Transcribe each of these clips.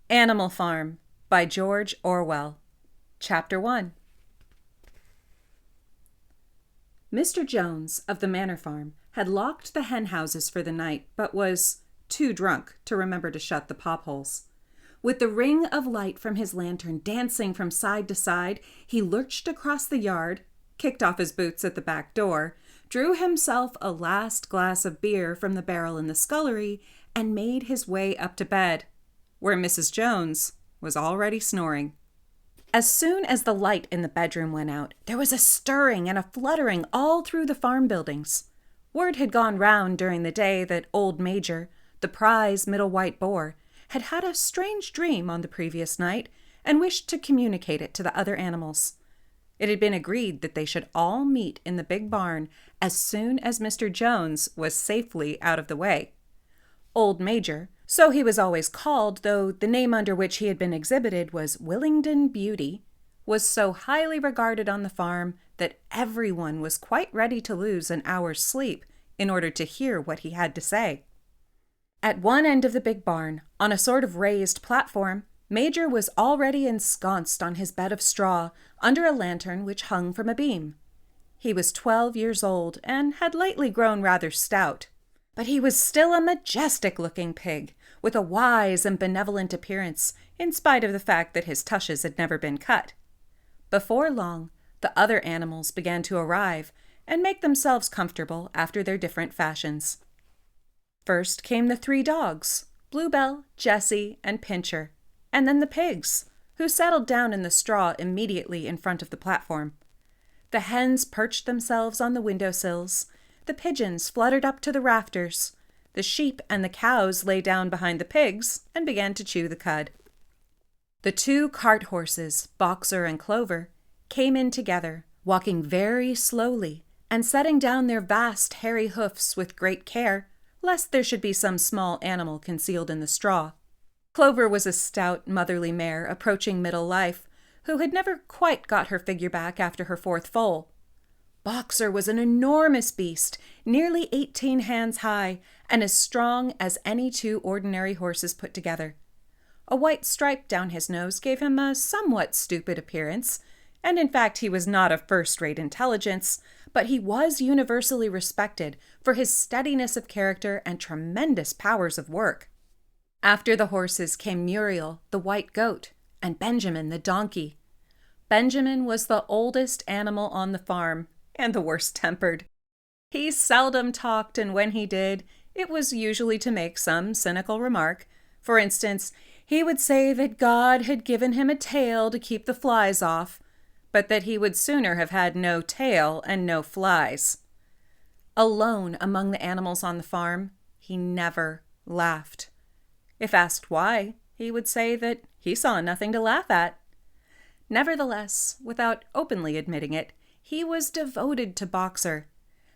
Animal Farm by George Orwell. Chapter 1. Mr. Jones of the Manor Farm had locked the hen houses for the night, but was too drunk to remember to shut the popholes. With the ring of light from his lantern dancing from side to side, he lurched across the yard, kicked off his boots at the back door, drew himself a last glass of beer from the barrel in the scullery, and made his way up to bed, where Mrs. Jones was already snoring. As soon as the light in the bedroom went out, there was a stirring and a fluttering all through the farm buildings. Word had gone round during the day that old Major, the prize middle white boar, had had a strange dream on the previous night and wished to communicate it to the other animals. It had been agreed that they should all meet in the big barn as soon as Mr. Jones was safely out of the way. Old Major, so he was always called, though the name under which he had been exhibited was Willingdon Beauty, was so highly regarded on the farm that everyone was quite ready to lose an hour's sleep in order to hear what he had to say. At one end of the big barn, on a sort of raised platform, Major was already ensconced on his bed of straw under a lantern which hung from a beam. He was 12 years old and had lately grown rather stout, but he was still a majestic-looking pig, with a wise and benevolent appearance, in spite of the fact that his tushes had never been cut. Before long, the other animals began to arrive and make themselves comfortable after their different fashions. First came the 3 dogs, Bluebell, Jessie, and Pincher, and then the pigs, who settled down in the straw immediately in front of the platform. The hens perched themselves on the windowsills, the pigeons fluttered up to the rafters, the sheep and the cows lay down behind the pigs and began to chew the cud. The 2 cart horses, Boxer and Clover, came in together, walking very slowly and setting down their vast hairy hoofs with great care, lest there should be some small animal concealed in the straw. Clover was a stout, motherly mare approaching middle life, who had never quite got her figure back after her 4th foal. Boxer was an enormous beast, nearly 18 hands high, and as strong as any 2 ordinary horses put together. A white stripe down his nose gave him a somewhat stupid appearance, and in fact he was not of first-rate intelligence, but he was universally respected for his steadiness of character and tremendous powers of work. After the horses came Muriel, the white goat, and Benjamin, the donkey. Benjamin was the oldest animal on the farm, and the worst-tempered. He seldom talked, and when he did, it was usually to make some cynical remark. For instance, he would say that God had given him a tail to keep the flies off, but that he would sooner have had no tail and no flies. Alone among the animals on the farm, he never laughed. If asked why, he would say that he saw nothing to laugh at. Nevertheless, without openly admitting it, he was devoted to Boxer.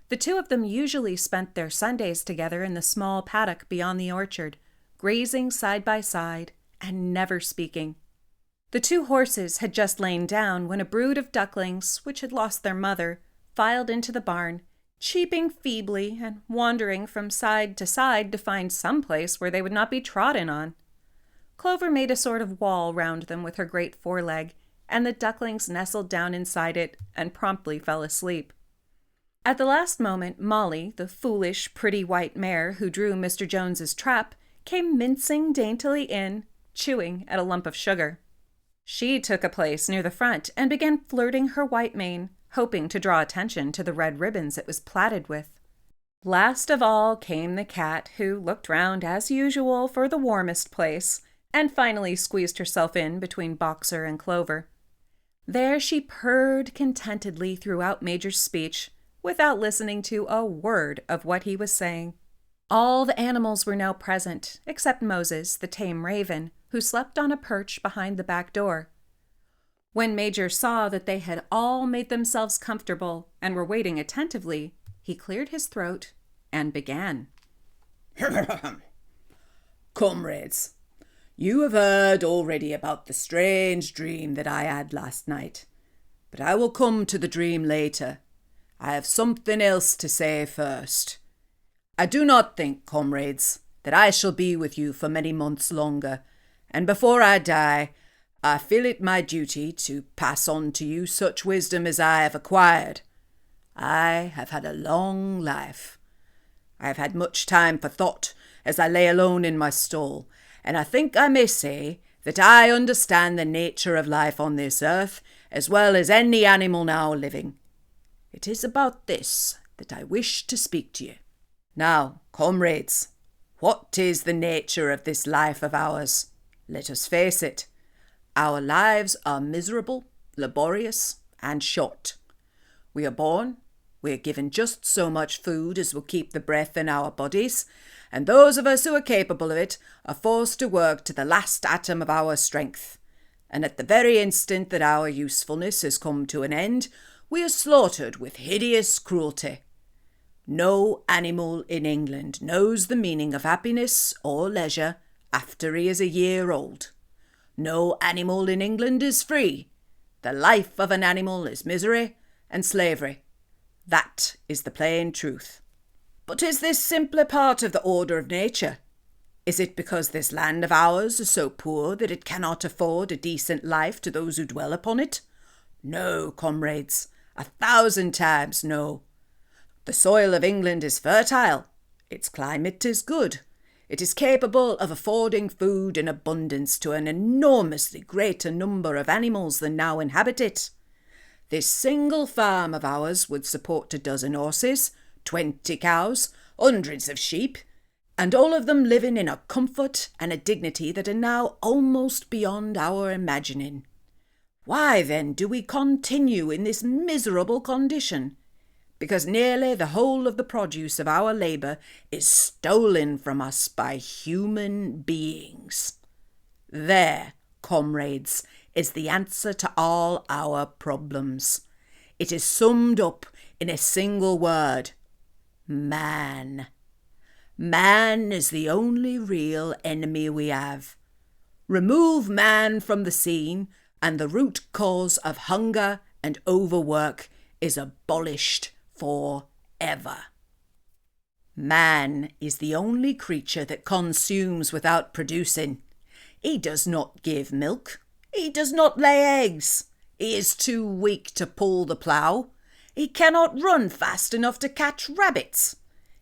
The 2 of them usually spent their Sundays together in the small paddock beyond the orchard, grazing side by side and never speaking. The 2 horses had just lain down when a brood of ducklings, which had lost their mother, filed into the barn, cheeping feebly and wandering from side to side to find some place where they would not be trodden on. Clover made a sort of wall round them with her great foreleg, and the ducklings nestled down inside it and promptly fell asleep. At the last moment, Molly, the foolish, pretty white mare who drew Mr. Jones's trap, came mincing daintily in, chewing at a lump of sugar. She took a place near the front and began flirting her white mane, hoping to draw attention to the red ribbons it was plaited with. Last of all came the cat, who looked round as usual for the warmest place, and finally squeezed herself in between Boxer and Clover. There she purred contentedly throughout Major's speech, without listening to a word of what he was saying. All the animals were now present, except Moses, the tame raven, who slept on a perch behind the back door. When Major saw that they had all made themselves comfortable and were waiting attentively, he cleared his throat and began. Comrades, you have heard already about the strange dream that I had last night, but I will come to the dream later. I have something else to say first. I do not think, comrades, that I shall be with you for many months longer, and before I die, I feel it my duty to pass on to you such wisdom as I have acquired. I have had a long life. I have had much time for thought as I lay alone in my stall, and I think I may say that I understand the nature of life on this earth as well as any animal now living. It is about this that I wish to speak to you. Now, comrades, what is the nature of this life of ours? Let us face it. Our lives are miserable, laborious, and short. We are born, we are given just so much food as will keep the breath in our bodies, and those of us who are capable of it are forced to work to the last atom of our strength. And at the very instant that our usefulness has come to an end, we are slaughtered with hideous cruelty. No animal in England knows the meaning of happiness or leisure after he is a year old. No animal in England is free. The life of an animal is misery and slavery. That is the plain truth. But is this simply part of the order of nature? Is it because this land of ours is so poor that it cannot afford a decent life to those who dwell upon it? No, comrades, 1,000 times no. The soil of England is fertile. Its climate is good. It is capable of affording food in abundance to an enormously greater number of animals than now inhabit it. This single farm of ours would support a dozen horses, 20 cows, hundreds of sheep, and all of them living in a comfort and a dignity that are now almost beyond our imagining. Why, then, do we continue in this miserable condition? Because nearly the whole of the produce of our labour is stolen from us by human beings. There, comrades, is the answer to all our problems. It is summed up in a single word: man. Man is the only real enemy we have. Remove man from the scene, and the root cause of hunger and overwork is abolished forever. Man is the only creature that consumes without producing. He does not give milk. He does not lay eggs. He is too weak to pull the plough. He cannot run fast enough to catch rabbits.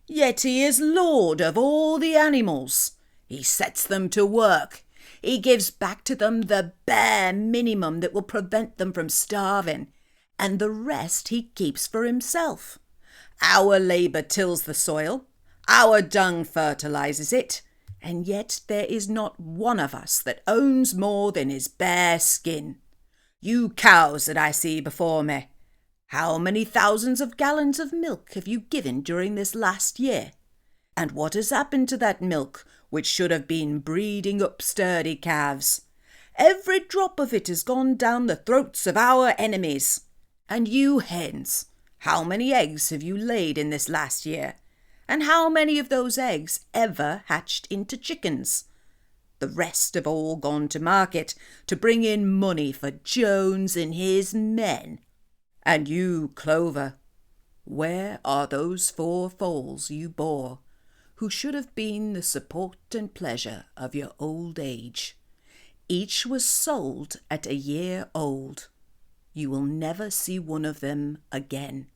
Yet he is lord of all the animals. He sets them to work. He gives back to them the bare minimum that will prevent them from starving, and the rest he keeps for himself. Our labour tills the soil. Our dung fertilises it. And yet there is not one of us that owns more than his bare skin. You cows that I see before me, how many thousands of gallons of milk have you given during this last year? And what has happened to that milk which should have been breeding up sturdy calves? Every drop of it has gone down the throats of our enemies. And you hens, how many eggs have you laid in this last year? And how many of those eggs ever hatched into chickens? The rest have all gone to market to bring in money for Jones and his men. And you, Clover, where are those 4 foals you bore, who should have been the support and pleasure of your old age? Each was sold at a year old. You will never see one of them again.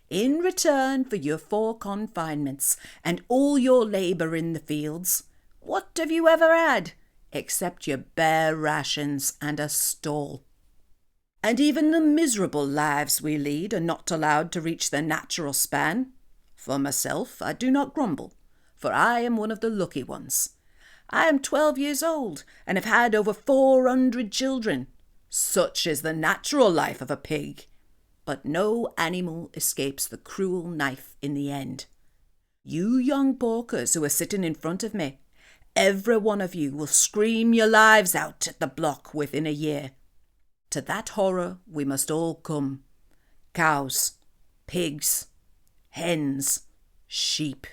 In return for your 4 confinements and all your labour in the fields, what have you ever had, except your bare rations and a stall? And even the miserable lives we lead are not allowed to reach their natural span. For myself, I do not grumble, for I am one of the lucky ones. I am 12 years old and have had over 400 children. Such is the natural life of a pig. But no animal escapes the cruel knife in the end. You young porkers who are sitting in front of me, every one of you will scream your lives out at the block within a year. To that horror we must all come. Cows, pigs, hens, sheep,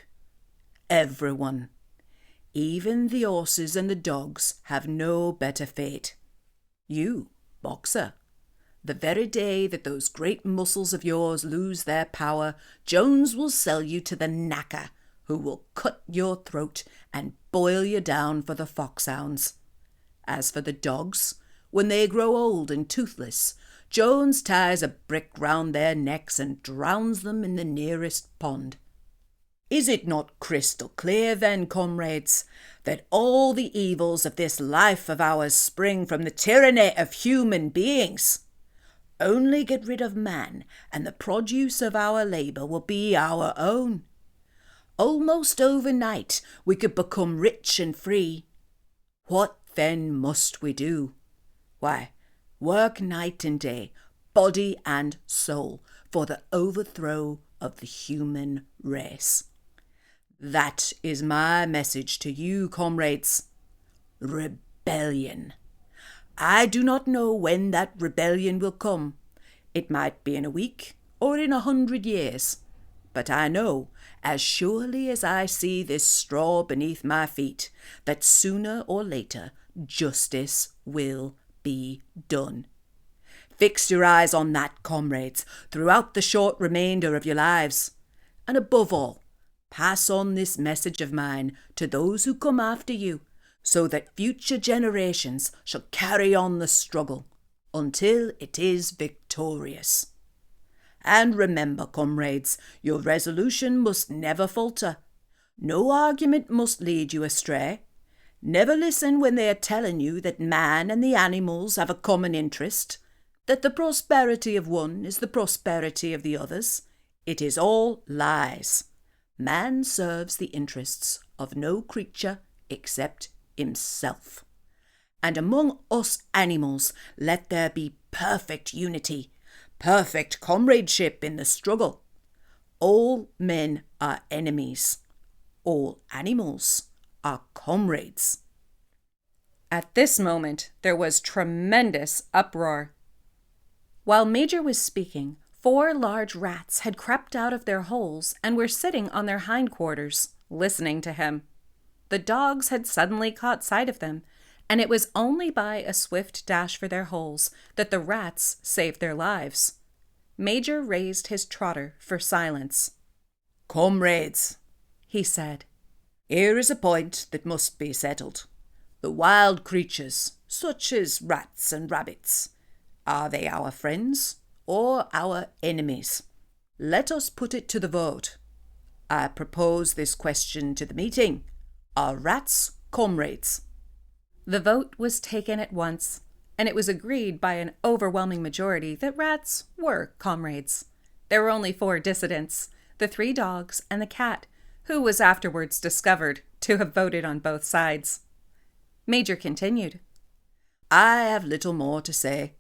everyone. Even the horses and the dogs have no better fate. You, boxer, the very day that those great muscles of yours lose their power, Jones will sell you to the knacker, who will cut your throat and boil you down for the foxhounds. As for the dogs, when they grow old and toothless, Jones ties a brick round their necks and drowns them in the nearest pond. Is it not crystal clear, then, comrades, that all the evils of this life of ours spring from the tyranny of human beings? Only get rid of man, and the produce of our labour will be our own. Almost overnight we could become rich and free. What then must we do? Why, work night and day, body and soul, for the overthrow of the human race. That is my message to you, comrades. Rebellion. I do not know when that rebellion will come. It might be in a week or in 100 years. But I know, as surely as I see this straw beneath my feet, that sooner or later justice will be done. Fix your eyes on that, comrades, throughout the short remainder of your lives. And above all, pass on this message of mine to those who come after you, so that future generations shall carry on the struggle until it is victorious. And remember, comrades, your resolution must never falter. No argument must lead you astray. Never listen when they are telling you that man and the animals have a common interest, that the prosperity of one is the prosperity of the others. It is all lies. Man serves the interests of no creature except himself. And among us animals let there be perfect unity, perfect comradeship in the struggle. All men are enemies. All animals are comrades. At this moment there was tremendous uproar. While Major was speaking, 4 large rats had crept out of their holes and were sitting on their hindquarters, listening to him. The dogs had suddenly caught sight of them, and it was only by a swift dash for their holes that the rats saved their lives. Major raised his trotter for silence. Comrades, he said, here is a point that must be settled. The wild creatures, such as rats and rabbits, are they our friends or our enemies? Let us put it to the vote. I propose this question to the meeting. Are rats comrades? The vote was taken at once, and it was agreed by an overwhelming majority that rats were comrades. There were only 4 dissidents, the 3 dogs and the cat, who was afterwards discovered to have voted on both sides. Major continued. I have little more to say.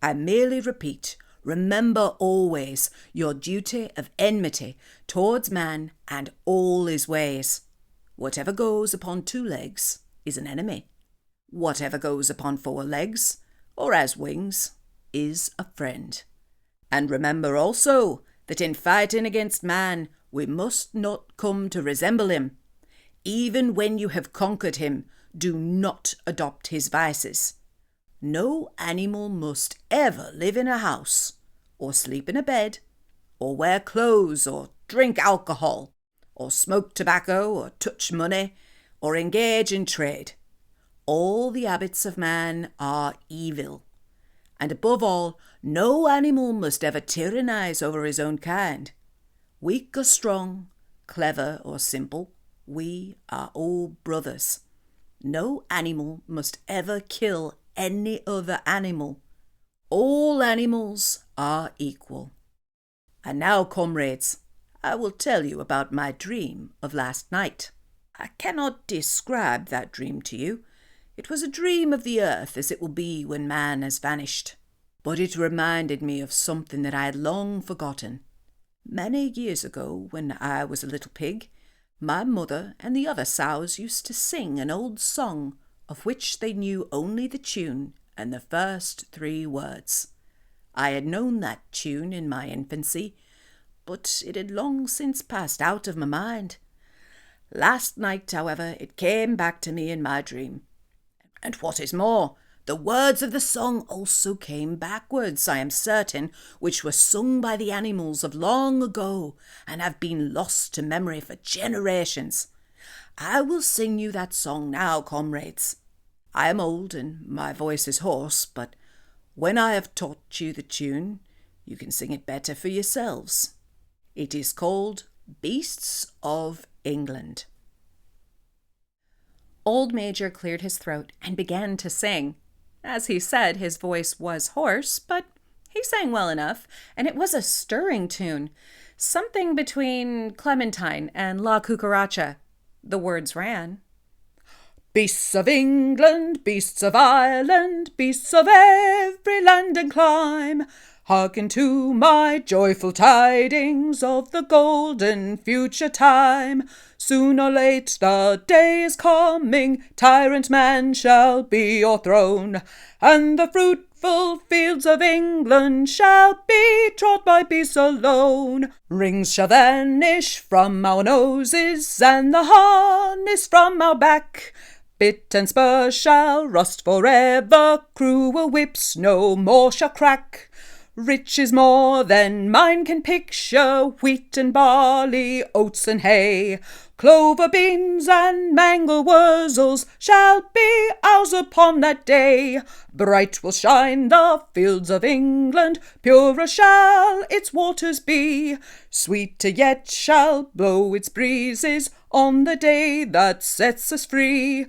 I merely repeat, remember always your duty of enmity towards man and all his ways. Whatever goes upon 2 legs is an enemy. Whatever goes upon 4 legs, or as wings, is a friend. And remember also that in fighting against man, we must not come to resemble him. Even when you have conquered him, do not adopt his vices. No animal must ever live in a house, or sleep in a bed, or wear clothes, or drink alcohol, or smoke tobacco, or touch money, or engage in trade. All the habits of man are evil. And above all, no animal must ever tyrannize over his own kind. Weak or strong, clever or simple, we are all brothers. No animal must ever kill any other animal. All animals are equal. And now, comrades, I will tell you about my dream of last night. I cannot describe that dream to you. It was a dream of the earth as it will be when man has vanished. But it reminded me of something that I had long forgotten. Many years ago, when I was a little pig, my mother and the other sows used to sing an old song of which they knew only the tune and the first 3 words. I had known that tune in my infancy, but it had long since passed out of my mind. Last night, however, it came back to me in my dream. And what is more, the words of the song also came backwards, I am certain, which were sung by the animals of long ago and have been lost to memory for generations. I will sing you that song now, comrades. I am old and my voice is hoarse, but when I have taught you the tune, you can sing it better for yourselves. It is called Beasts of England. Old Major cleared his throat and began to sing. As he said, his voice was hoarse, but he sang well enough, and it was a stirring tune, something between Clementine and La Cucaracha. The words ran, Beasts of England, beasts of Ireland, beasts of every land and clime, hearken to my joyful tidings of the golden future time. Soon or late the day is coming, tyrant man shall be o'erthrown, and the fruitful fields of England shall be trod by beasts alone. Rings shall vanish from our noses, and the harness from our back. Bit and spur shall rust forever, cruel whips no more shall crack. Riches more than mine can picture, wheat and barley, oats and hay, clover beans and mangel wurzels shall be ours upon that day. Bright will shine the fields of England, purer shall its waters be, sweeter yet shall blow its breezes on the day that sets us free.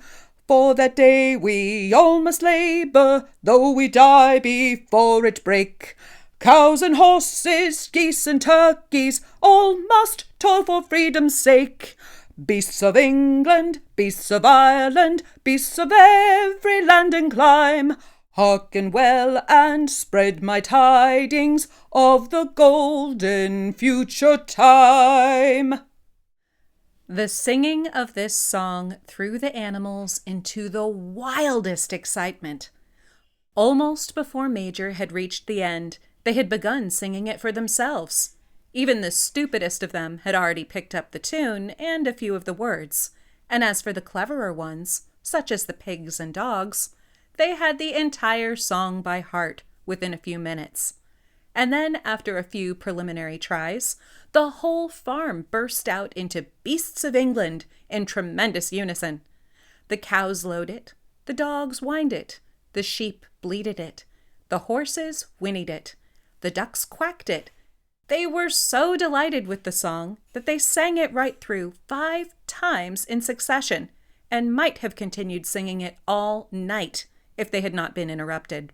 For that day we all must labour, though we die before it break. Cows and horses, geese and turkeys, all must toil for freedom's sake. Beasts of England, beasts of Ireland, beasts of every land and clime, hearken well and spread my tidings of the golden future time. The singing of this song threw the animals into the wildest excitement. Almost before Major had reached the end, they had begun singing it for themselves. Even the stupidest of them had already picked up the tune and a few of the words, and as for the cleverer ones, such as the pigs and dogs, they had the entire song by heart within a few minutes. And then, after a few preliminary tries, the whole farm burst out into Beasts of England in tremendous unison. The cows lowed it, the dogs whined it, the sheep bleated it, the horses whinnied it, the ducks quacked it. They were so delighted with the song that they sang it right through 5 times in succession, and might have continued singing it all night if they had not been interrupted.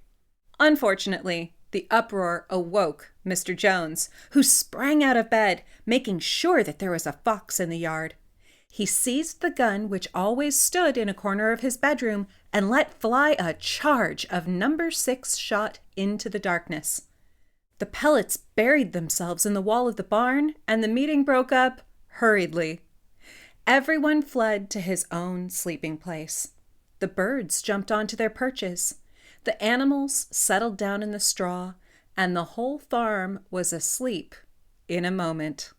Unfortunately, the uproar awoke Mr. Jones, who sprang out of bed, making sure that there was a fox in the yard. He seized the gun which always stood in a corner of his bedroom and let fly a charge of number 6 shot into the darkness. The pellets buried themselves in the wall of the barn, and the meeting broke up hurriedly. Everyone fled to his own sleeping place. The birds jumped onto their perches. The animals settled down in the straw, and the whole farm was asleep in a moment.